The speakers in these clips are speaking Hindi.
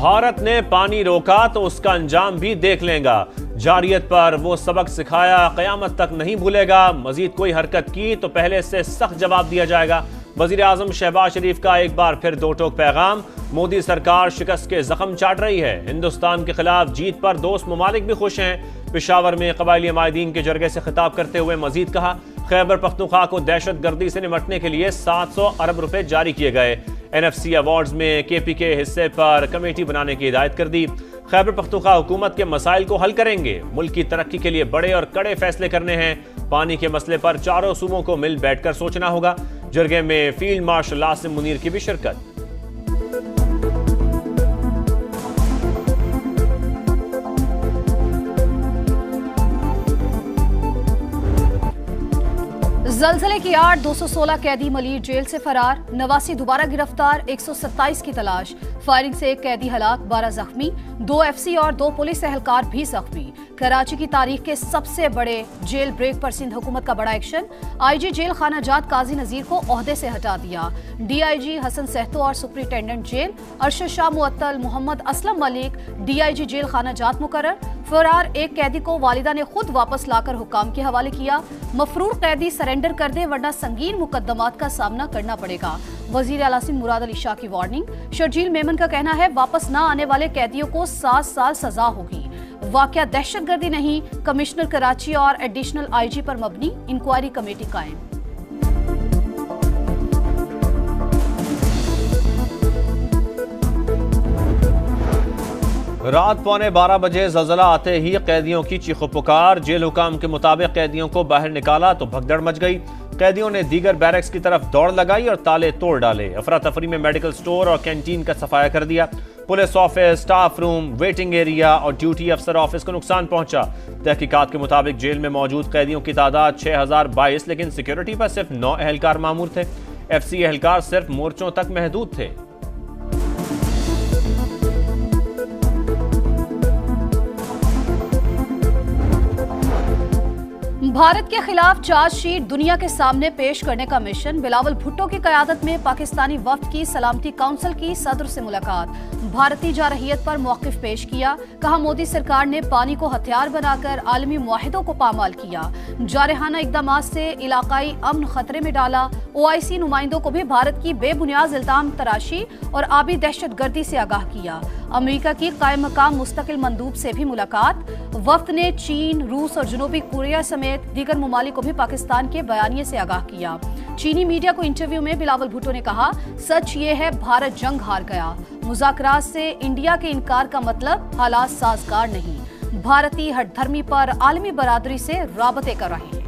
भारत ने पानी रोका तो उसका अंजाम भी देख लेगा। जारियत पर वो सबक सिखाया, कयामत तक नहीं भूलेगा। मजीद कोई हरकत की तो पहले से सख्त जवाब दिया जाएगा। वजीर आजम शहबाज शरीफ का एक बार फिर दो टोक पैगाम। मोदी सरकार शिकस्त के जख्म चाट रही है। हिंदुस्तान के खिलाफ जीत पर दोस्त ममालिक भी खुश हैं। पेशावर में कबायली माहिदीन के जरगे से खिताब करते हुए मजीद कहा, खैबर पख्तूनख्वा को दहशत गर्दी से निपटने के लिए 700 अरब रुपए जारी किए गए। NFC अवार्ड्स में KP के हिस्से पर कमेटी बनाने की हिदायत कर दी। खैबर पख्तूनख्वा हुकूमत के मसाइल को हल करेंगे। मुल्क की तरक्की के लिए बड़े और कड़े फैसले करने हैं। पानी के मसले पर चारों सूबों को मिल बैठकर सोचना होगा। जरगे में फील्ड मार्शल आसिम मुनीर की भी शिरकत। ज़लज़ले की आड़ 216 कैदी मलीर जेल से फरार। 89 दोबारा गिरफ्तार, 127 की तलाश। फायरिंग से एक कैदी हलाक, 12 जख्मी। 2 FC और 2 पुलिस एहलकार भी जख्मी। कराची की तारीख के सबसे बड़े जेल ब्रेक पर सिंध हुकूमत का बड़ा एक्शन। IG जेल खाना जात काजी नजीर को ओहदे से हटा दिया। DIG हसन सहतो और सुपरिटेंडेंट जेल अरशद शाह मुअत्तल, मोहम्मद असलम मलिक DIG जेल खाना जात मुकर्रर। फरार एक कैदी को वालिदा ने खुद वापस लाकर हुकाम के हवाले किया। मफरूर कैदी सरेंडर कर दे वरना संगीन मुकदमात का सामना करना पड़ेगा। वजीर आला सिंध मुराद अली शाह की वार्निंग। शर्जील मेमन का कहना है, वापस न आने वाले कैदियों को 7 साल सजा होगी। वाकया दहशतगर्दी नहीं, कमिश्नर कराची और एडिशनल IG पर मबनी इंक्वायरी कमेटी कायम। रात 11:15 बजे ज़लज़ला आते ही कैदियों की चीखो पुकार। जेल हुकाम के मुताबिक कैदियों को बाहर निकाला तो भगदड़ मच गई। कैदियों ने दीगर बैरक्स की तरफ दौड़ लगाई और ताले तोड़ डाले। अफरा तफरी में मेडिकल स्टोर और कैंटीन का सफाया कर दिया। Police office, staff room, waiting area और ड्यूटी अफसर ऑफिस को नुकसान पहुंचा। तहकीकात के मुताबिक जेल में मौजूद कैदियों की तादाद 6022, लेकिन सिक्योरिटी पर सिर्फ 9 एहलकार मामूर थे। FC एहलकार सिर्फ मोर्चों तक महदूद थे। भारत के खिलाफ चार्जशीट दुनिया के सामने पेश करने का मिशन। बिलावल भुट्टो की क़यादत में पाकिस्तानी वफ्द की सलामती काउंसिल की सदर से मुलाकात। भारतीय जारहियत पर मौक़िफ़ पेश किया। कहा, मोदी सरकार ने पानी को हथियार बनाकर आलमी मुआहिदों को पामाल किया। जारहाना इक़दामात से इलाकाई अमन खतरे में डाला। OIC नुमाइंदों को भी भारत की बेबुनियाद इल्ज़ाम तराशी और आबी दहशत गर्दी से आगाह किया। अमेरिका की कायम मकाम मुस्तकिल मंदूब से भी मुलाकात। वफ्द ने चीन, रूस और जनूबी कोरिया समेत दीगर ममालिक को भी पाकिस्तान के बयानिए से आगाह किया। चीनी मीडिया को इंटरव्यू में बिलावल भुट्टो ने कहा, सच ये है भारत जंग हार गया। मुज़ाकरात से इंडिया के इनकार का मतलब हालात साजगार नहीं। भारतीय हठधर्मी पर आलमी बरादरी से राबते कर रहे हैं।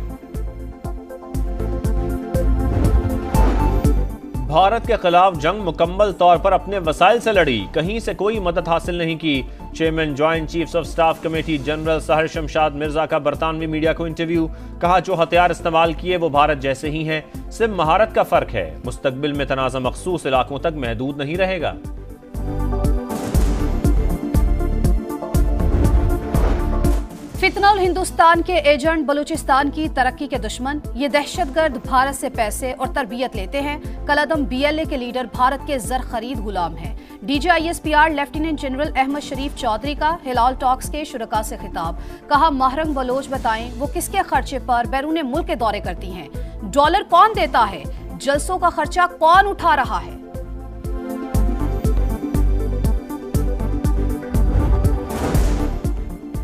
भारत के खिलाफ जंग मुकम्मल तौर पर अपने वसाइल से लड़ी, कहीं से कोई मदद हासिल नहीं की। Chairman joint chiefs of staff committee general सहर शमशाद मिर्जा का बरतानवी मीडिया को इंटरव्यू। कहा, जो हथियार इस्तेमाल किए वो भारत जैसे ही हैं, सिर्फ महारत का फर्क है। मुस्तकबिल में तनाज़ा मखसूस इलाकों तक महदूद नहीं रहेगा। फितनउल हिंदुस्तान के एजेंट बलूचिस्तान की तरक्की के दुश्मन। ये दहशतगर्द भारत से पैसे और तरबियत लेते हैं। कलअदम BLA के लीडर भारत के जर खरीद गुलाम हैं। DG ISPR lieutenant general Ahmed Sharif Chaudhry का हिलाल टॉक्स के शुरका से खिताब। कहा, महरंग बलोच बताएं वो किसके खर्चे पर बैरून मुल्क के दौरे करती हैं। डॉलर कौन देता है, जलसों का खर्चा कौन उठा रहा है।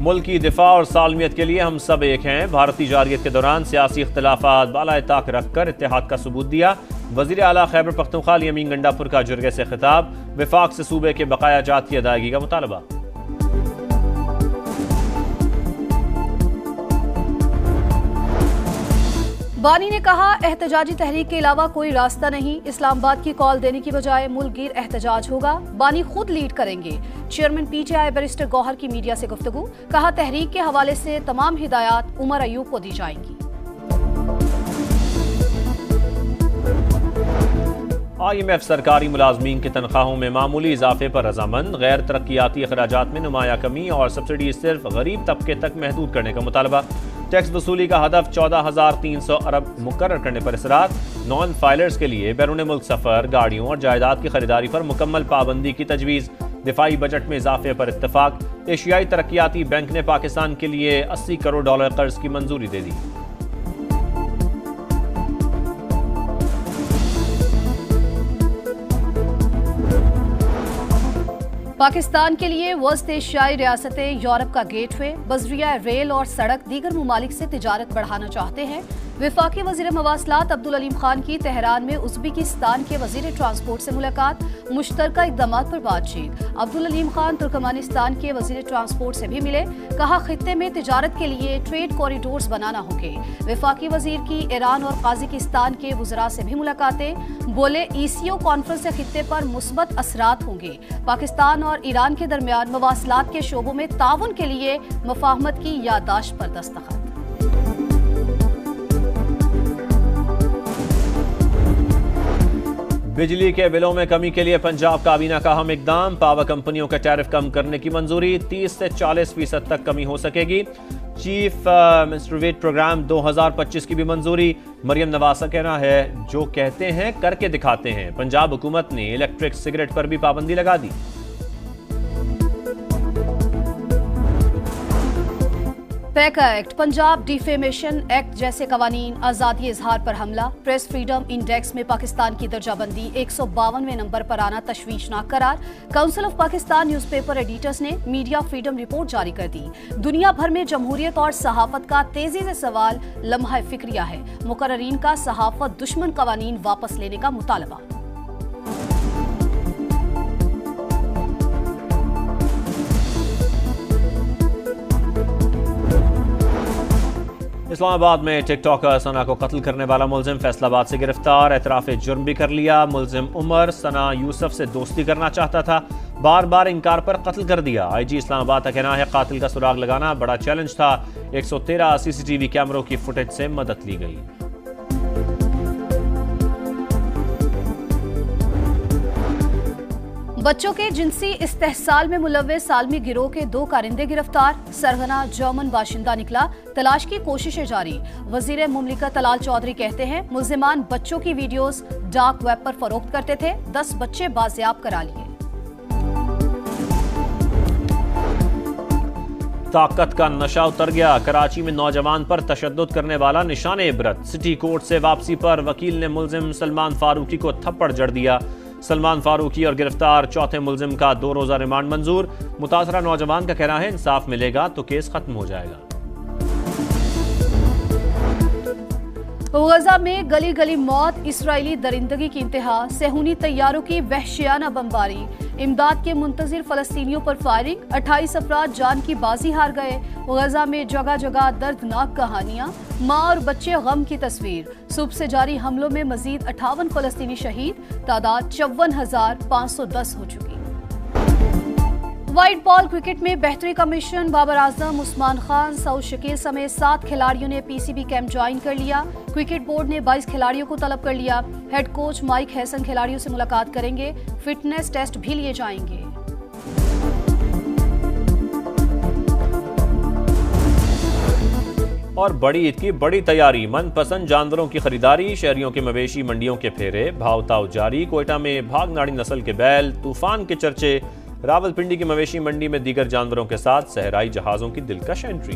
मुल्क की दिफा और सालमियत के लिए हम सब एक हैं। भारतीय जारियत के दौरान सियासी इख्तलाफात बालाए ताक रखकर इत्तेहाद का सबूत दिया। वज़ीर आला खैबर पख्तूनख्वा यमीन गंडापुर का जरगे से खिताब। विफाक से सूबे के बकाया जात की अदायगी का मुतालबा। बानी ने कहा, एहतजाजी तहरीक के अलावा कोई रास्ता नहीं। इस्लामाबाद की कॉल देने की बजाय मुल्क गिर एहतजाज होगा। बानी खुद लीड करेंगे। चेयरमैन PTI बैरिस्टर गौहर की मीडिया से गुफ्तगू। कहा, तहरीक के हवाले से तमाम हिदायत उमर अयूब को दी जाएंगी। IMF सरकारी मुलाजमीन की तनख्वाहों में मामूली इजाफे पर रजामंद। गैर तरक्याती अखराजात में नुमाया कमी और सब्सिडी सिर्फ गरीब तबके तक महदूद करने का मुतालबा। टैक्स वसूली का हदफ 14,300 अरब मुकर्रर करने पर इसरार। नॉन फाइलर्स के लिए बैरून मुल्क सफर, गाड़ियों और जायदाद की खरीदारी पर मुकम्मल पाबंदी की तजवीज़। दिफाई बजट में इजाफे पर इत्तेफाक। एशियाई तरक्याती बैंक ने पाकिस्तान के लिए $80 करोड़ कर्ज की मंजूरी दे दी। पाकिस्तान के लिए वस्त एशियाई रियासतें यूरोप का गेटवे, बजरिया रेल और सड़क दीगर ममालिक से तिजारत बढ़ाना चाहते हैं। वफाकी वजीर मवासलात अब्दुल अलीम खान की तेहरान में उज़्बेकिस्तान के वजीर ट्रांसपोर्ट से मुलाकात, मुश्तरका इक़दामात पर बातचीत। अब्दुल अलीम खान तुर्कमानिस्तान के वजीर ट्रांसपोर्ट से भी मिले, कहा खित्ते में तिजारत के लिए ट्रेड कॉरिडोर्स बनाना होंगे। वफाकी वजीर की ईरान और काज़ाकिस्तान के वज़रा से भी मुलाकातें, बोले ECO कॉन्फ्रेंस से खित्ते पर मुस्बत असरात होंगे। पाकिस्तान और ईरान के दरमियान मवासलात के शोबों में ताउन के लिए मफाहमत की याददाश्त पर दस्तखत। बिजली के बिलों में कमी के लिए पंजाब काबीना का अहम इकदाम, पावर कंपनियों के टैरिफ कम करने की मंजूरी, 30 से 40% तक कमी हो सकेगी। चीफ मिनिस्टर प्रोग्राम 2025 की भी मंजूरी। मरियम नवाज का कहना है जो कहते हैं करके दिखाते हैं। पंजाब हुकूमत ने इलेक्ट्रिक सिगरेट पर भी पाबंदी लगा दी। PECA act, Punjab defamation act जैसे कवानीन, आज़ादी इजहार पर हमला, प्रेस फ्रीडम इंडेक्स में पाकिस्तान की दर्जाबंदी 152वें नंबर पर आना तशवीशनाक करार। Council of Pakistan newspaper editors ने मीडिया फ्रीडम रिपोर्ट जारी कर दी। दुनिया भर में जमहूरियत और सहाफत का तेजी से सवाल लम्हा फिक्रिया है। मुकर्रीन का सहाफत दुश्मन कवानीन वापस लेने का मुतालबा। इस्लामाबाद में टिकटॉकर सना को कत्ल करने वाला मुलजिम फैसलाबाद से गिरफ्तार, एतराफ़ जुर्म भी कर लिया। मुलजिम उमर सना यूसुफ से दोस्ती करना चाहता था, बार बार इनकार पर कत्ल कर दिया। IG इस्लामाबाद का कहना है कातिल का सुराग लगाना बड़ा चैलेंज था। 113 CCTV कैमरों की फुटेज से मदद ली गई। बच्चों के जिनसी इस्तेहसाल में मुलव्वस आलमी गिरोह के 2 कारिंदे गिरफ्तार। सरगना जर्मन बाशिंदा निकला, तलाश की कोशिशें जारी। वजीर मुमलिकत तलाल चौधरी कहते हैं मुल्जिमान बच्चों की वीडियोस डार्क वेब पर फरोख्त करते थे। 10 बच्चे बाजियाब करा लिए। ताकत का नशा उतर गया, कराची में नौजवान पर तशद्दुद करने वाला निशाने इबरत। सिटी कोर्ट से वापसी पर वकील ने मुलजिम सलमान फारूकी को थप्पड़ जड़ दिया। सलमान फारूकी और गिरफ्तार चौथे मुलजिम का 2 रोजा रिमांड मंजूर। मुतासरा नौजवान का कहना है इंसाफ मिलेगा तो केस खत्म हो जाएगा। गजा में गली गली मौत, इसराइली दरिंदगी की इंतहा, सेहूनी तैयारों की वहशियाना बमबारी, इमदाद के मुंतजिर फलस्तीनियों पर फायरिंग, 28 अफराद जान की बाजी हार गए। गजा में जगह जगह दर्दनाक कहानियां, माँ और बच्चे गम की तस्वीर। सुबह से जारी हमलों में मजीद 58 फलस्तीनी शहीद, तादाद 54,510 हो चुकी। व्हाइट बॉल क्रिकेट में बेहतरी का मिशन, बाबर आजम, उस्मान खान, सऊद शकील समेत 7 खिलाड़ियों ने PCB कैंप ज्वाइन कर लिया। क्रिकेट बोर्ड ने 22 खिलाड़ियों को तलब कर लिया। हेड कोच माइक हैसन खिलाड़ियों से मुलाकात करेंगे, फिटनेस टेस्ट भी लिए जाएंगे। और बड़ी ईद की बड़ी तैयारी, मनपसंद जानवरों की खरीदारी, शहरियों के मवेशी मंडियों के फेरे, भाव ताव जारी। कोयटा में भागनाड़ी नस्ल के बैल, तूफान के चर्चे। रावलपिंडी की मवेशी मंडी में दीगर जानवरों के साथ सहराई जहाजों की दिलकश एंट्री।